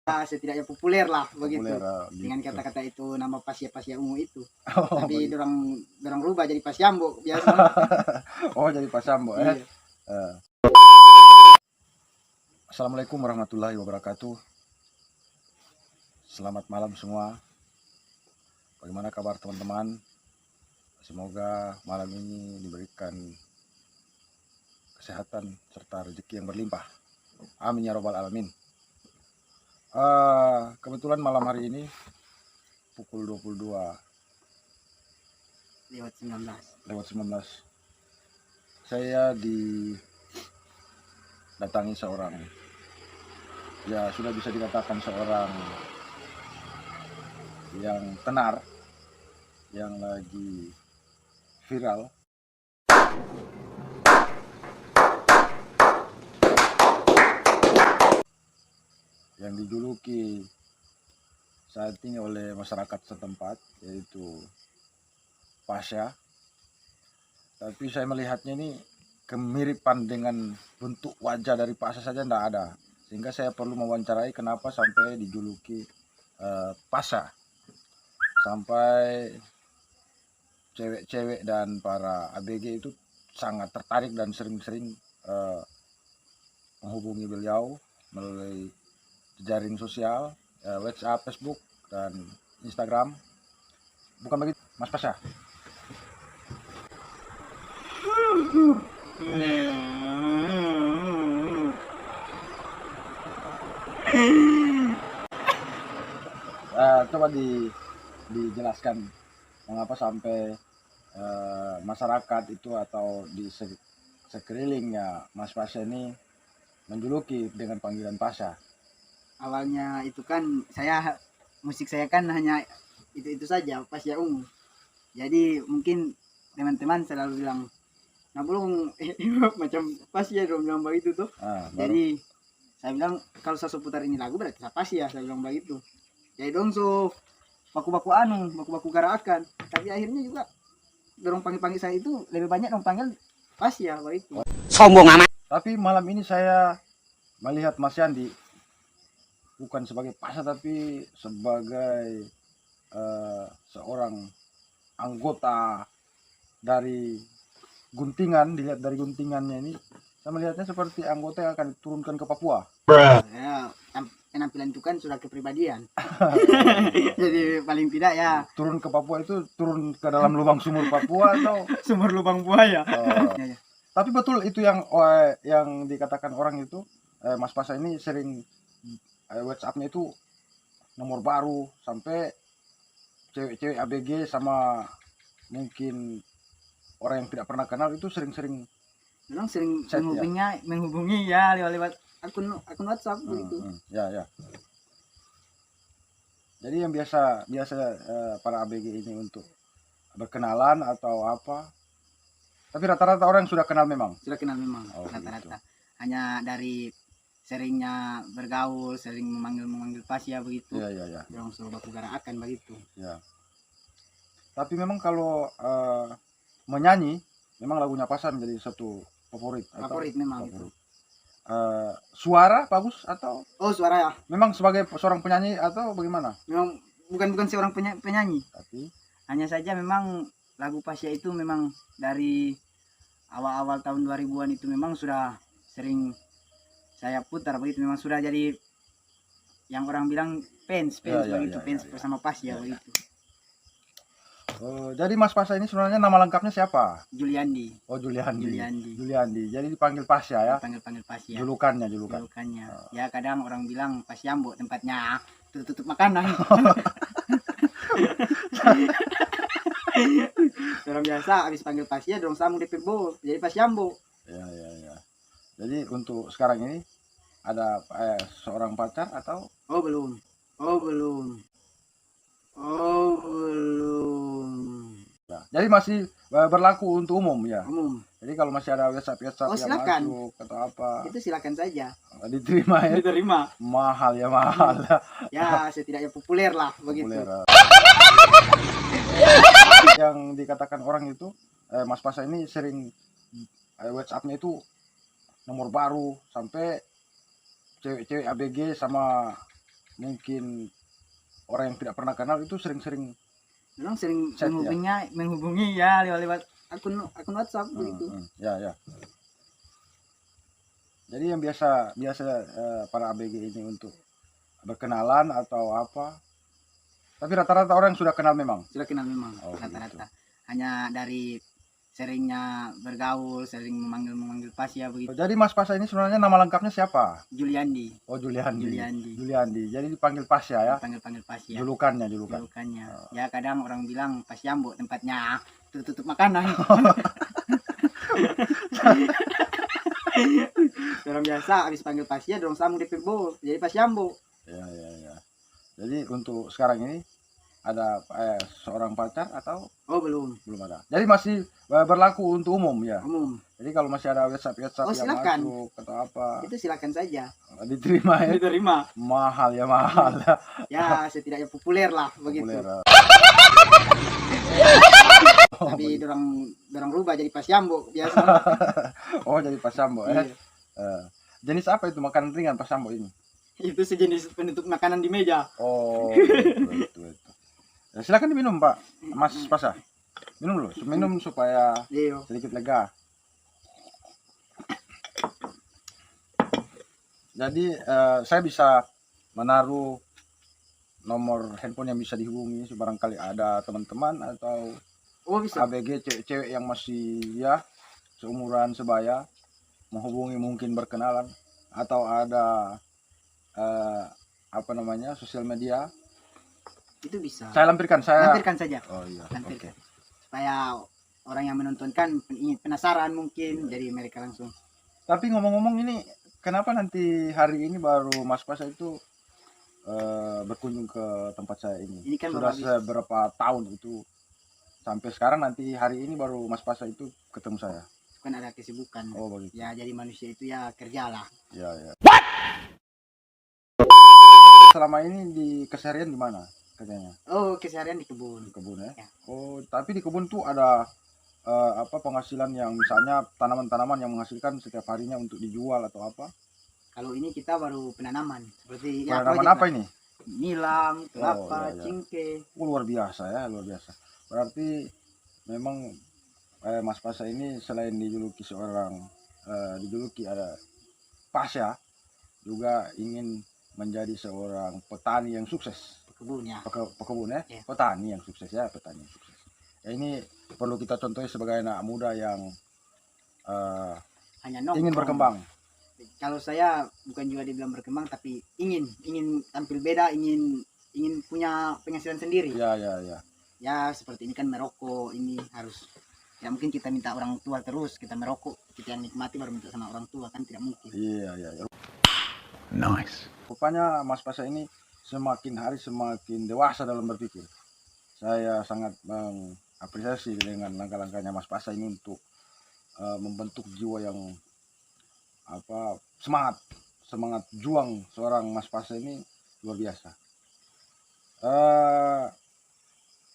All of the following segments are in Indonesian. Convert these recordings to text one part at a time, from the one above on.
Setidaknya populer lah begitu. Populer, Dengan gitu. kata-kata itu nama Pasya ungu itu. Oh, Tapi begitu. dorang rubah jadi Pasyambo biasa. Oh, jadi Pasyambo Iya. Assalamualaikum warahmatullahi wabarakatuh. Selamat malam semua. Bagaimana kabar teman-teman? Semoga malam ini diberikan kesehatan serta rezeki yang berlimpah. Amin ya robbal alamin. Kebetulan malam hari ini pukul 22 lewat 19 saya didatangi seorang, ya sudah bisa dikatakan seorang yang tenar, yang lagi viral, yang dijuluki saat ini oleh masyarakat setempat, yaitu Pasya. Tapi saya melihatnya ini kemiripan dengan bentuk wajah dari Pasya saja tidak ada, sehingga saya perlu mewawancarai kenapa sampai dijuluki Pasya, sampai cewek-cewek dan para ABG itu sangat tertarik dan sering-sering menghubungi beliau melalui jaring sosial, WhatsApp, Facebook, dan Instagram. Bukan begitu, Mas Pasya? Coba dijelaskan mengapa sampai masyarakat itu atau di sekelilingnya Mas Pasya ini menjuluki dengan panggilan Pasya. Awalnya itu kan musik saya kan hanya itu saja Pasya ungu. Jadi mungkin teman-teman selalu bilang, nah belum macam Pasya dong bilang begitu tuh. Jadi saya bilang kalau saya putar ini lagu berarti Pasya, saya bilang begitu. Jadi dong so baku-baku garakan. Tapi akhirnya juga dorong panggil saya itu lebih banyak dong panggil Pasya begitu. Sombong amat. Tapi malam ini saya melihat Mas Yandi bukan sebagai Pasya tapi sebagai seorang anggota dari guntingan. Dilihat dari guntingannya ini, saya melihatnya seperti anggota yang akan diturunkan ke Papua. Ya, penampilan itu kan sudah kepribadian. Jadi paling tidak ya turun ke Papua itu turun ke dalam lubang sumur Papua atau sumur lubang buaya. Ya. Tapi betul itu yang dikatakan orang itu, Mas Pasya ini sering WhatsApp-nya itu nomor baru, sampai cewek-cewek ABG sama mungkin orang yang tidak pernah kenal itu sering-sering memang sering menghubungi ya lewat akun WhatsApp begitu. Ya. Jadi yang biasa para ABG ini untuk berkenalan atau apa. Tapi rata-rata orang sudah kenal memang. Rata-rata. Hanya dari seringnya bergaul, sering memanggil Pasya begitu. Iya. Langsung baku garakan begitu. Ya. Tapi memang kalau menyanyi, memang lagunya Pasya menjadi satu favorit. Memang. Favorit. Suara bagus atau? Oh, suara ya. Memang sebagai seorang penyanyi atau bagaimana? Memang bukan seorang penyanyi. Tapi hanya saja memang lagu Pasya itu memang dari awal-awal tahun 2000-an itu memang sudah sering saya putar begitu, memang sudah jadi yang orang bilang fans begitu, fans bersama Pasya begitu. Jadi Mas Pasya ini sebenarnya nama lengkapnya siapa? Juliandi. Oh, Juliandi. Jadi dipanggil Pasya ya? Panggil Pasya. Julukannya. Ya kadang orang bilang Pasyambo tempatnya tutup makanan. Orang biasa habis panggil Pasya dorong sambung DP Bo jadi Pasyambo. Ya. Jadi untuk sekarang ini ada seorang pacar atau? Oh belum. Nah, jadi masih berlaku untuk umum ya. Jadi kalau masih ada WhatsApp yang masuk atau apa, itu silakan saja. Diterima ya. Mahal. Ya setidaknya populer lah begitu. Yang dikatakan orang itu, Mas Pasya ini sering WhatsApp-nya itu nomor baru, sampai cewek-cewek ABG sama mungkin orang yang tidak pernah kenal itu sering-sering Memang sering chat ya. menghubungi ya lewat akun WhatsApp begitu. Ya ya. Jadi yang biasa para ABG ini untuk berkenalan atau apa? Tapi rata-rata orang sudah kenal memang. Sudah kenal memang Oh, rata-rata. Hanya dari seringnya bergaul, sering memanggil Pasya begitu. Jadi Mas Pasya ini sebenarnya nama lengkapnya siapa? Juliandi. Oh, Juliandi. Juliandi. Juliandi. Jadi dipanggil Pasya ya. Panggil Pasya. Julukannya. Julukannya. Ya kadang orang bilang Pasyambo tempatnya tutup makanan. Orang biasa habis panggil Pasya dorong sambung di Pebo jadi Pasyambo. Ya. Jadi untuk sekarang ini ada seorang pacar atau belum ada. Jadi masih berlaku untuk umum ya. Umum. Jadi kalau masih ada WhatsApp yang silakan. masuk atau apa, itu silakan saja. Diterima ya. Diterima. Mahal ya. Ya setidaknya populer lah begitu. Populer. Tapi dorang rubah jadi Pasyambo biasa. Oh, jadi Pasyambo ya. Jenis apa itu makanan ringan Pasyambo ini? Itu sejenis penutup makanan di meja. Oh, betul. Ya, silakan diminum Pak, Mas Pasya. Minum dulu, minum supaya sedikit lega. Jadi saya bisa menaruh nomor handphone yang bisa dihubungi barangkali ada teman-teman atau bisa. ABG cewek-cewek yang masih ya seumuran sebaya menghubungi mungkin berkenalan atau ada sosial media. Itu bisa. Saya lampirkan saja. Oh iya. Lampirkan. Okay. Supaya orang yang menonton kan penasaran mungkin jadi mereka langsung. Tapi ngomong-ngomong ini kenapa nanti hari ini baru Mas Pasya itu berkunjung ke tempat saya ini? Ini kan sudah beberapa tahun itu sampai sekarang nanti hari ini baru Mas Pasya itu ketemu saya. Kan ada kesibukan. Oh begitu. Ya jadi manusia itu ya kerjalah. Ya. Selama ini di keseharian di mana katanya? Oh, keseharian di kebun. Di kebun ya? Ya. Oh, tapi di kebun tuh ada penghasilan yang misalnya tanaman-tanaman yang menghasilkan setiap harinya untuk dijual atau apa? Kalau ini kita baru penanaman. Seperti penanaman apa ini? Nilam, kelapa, cingke. Luar biasa ya, luar biasa. Berarti memang Mas Pasya ini selain dijuluki ada Pasya, juga ingin menjadi seorang petani yang sukses. Pekebun ya. Pekebun ya. Petani yang sukses ya, petani yang sukses. Ya, ini perlu kita contohi sebagai anak muda yang ingin berkembang. Kalau saya bukan juga dibilang berkembang, tapi ingin tampil beda, ingin punya penghasilan sendiri. Ya. Ya seperti ini kan merokok, ini harus ya mungkin kita minta orang tua terus kita merokok, kita yang nikmati baru minta sama orang tua, kan tidak mungkin. Iya. Nice. Rupanya Mas Pasya ini semakin hari semakin dewasa dalam berpikir. Saya sangat mengapresiasi dengan langkah-langkahnya Mas Pasya ini untuk membentuk jiwa yang semangat juang seorang Mas Pasya ini luar biasa.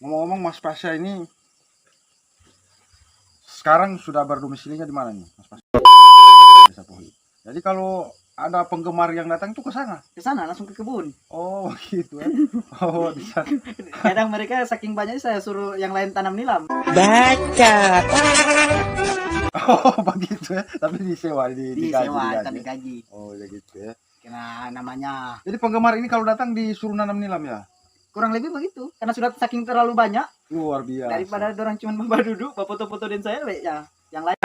Ngomong-ngomong Mas Pasya ini sekarang sudah berdomisilinya di mana nih Mas Pasya? Desa Pohi. Jadi kalau ada penggemar yang datang tuh ke sana langsung ke kebun. Oh gitu ya. Oh di sana. Kadang mereka saking banyaknya saya suruh yang lain tanam nilam. Baca. Oh begitu ya. Tapi disewa tapi gaji. Oh ya gitu ya. Karena namanya. Jadi penggemar ini kalau datang disuruh nanam nilam ya? Kurang lebih begitu. Karena sudah saking terlalu banyak. Luar biasa. Daripada orang cuma bapak duduk, bapak foto-foto dan saya ya yang lain.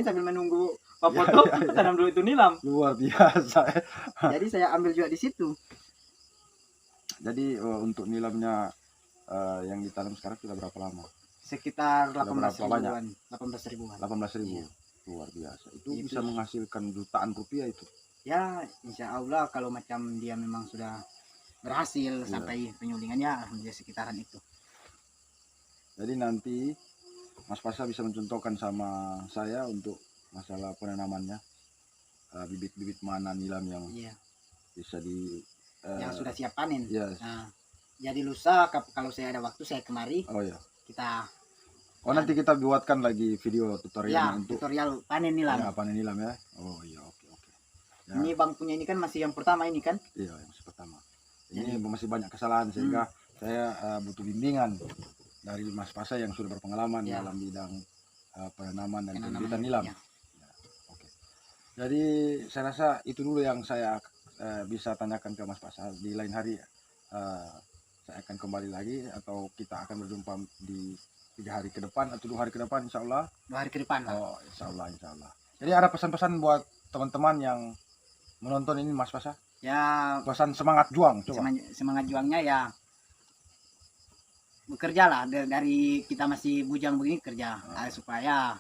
Sambil menunggu foto tanam dulu itu nilam. Luar biasa. Jadi saya ambil juga di situ. Jadi untuk nilamnya yang ditanam sekarang sudah berapa lama? Sekitar 18 ribuan. 18 ribuan. 18.000. Iya. Luar biasa. Itu bisa menghasilkan jutaan rupiah itu. Ya, insya Allah kalau macam dia memang sudah berhasil sampai penyulingannya, alhamdulillah sekitaran itu. Jadi nanti Mas Pasya bisa mencontohkan sama saya untuk masalah penanamannya, bibit-bibit mana nilam yang bisa yang sudah siap panen. Nah, jadi lusa kalau saya ada waktu saya kemari. Oh ya. Kita. Nanti kita buatkan lagi video tutorial untuk tutorial panen nilam. Ya, panen nilam ya. Oh iya, oke. Ya. Ini bang punya ini kan masih yang pertama ini kan. Iya, yang masih pertama. Ini masih banyak kesalahan sehingga saya butuh bimbingan dari Mas Pasa yang sudah berpengalaman Ya. dalam bidang penanaman dan Penanaman, pembibitan nilam. ya. Oke. Jadi saya rasa itu dulu yang saya bisa tanyakan ke Mas Pasa. Di lain hari saya akan kembali lagi atau kita akan berjumpa di 3 hari ke depan atau 2 hari ke depan, insya Allah. 2 hari ke depan lah. Oh, insya Allah, insya Allah. Jadi ada pesan-pesan buat teman-teman yang menonton ini, Mas Pasa? Ya Pesan semangat juang, coba. semangat juangnya ya bekerja lah dari kita masih bujang begini kerja supaya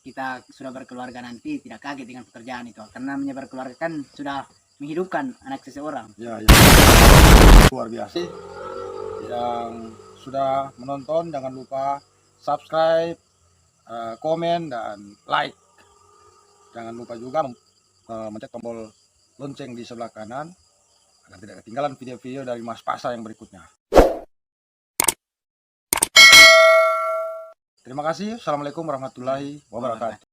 kita sudah berkeluarga nanti tidak kaget dengan pekerjaan itu, karena menyebar keluarga kan sudah menghidupkan anak seseorang. Ya, ya. Luar biasa. Yang sudah menonton jangan lupa subscribe, komen dan like. Jangan lupa juga mencet tombol lonceng di sebelah kanan agar tidak ketinggalan video-video dari Mas Pasa yang berikutnya. Terima kasih. Assalamualaikum warahmatullahi wabarakatuh.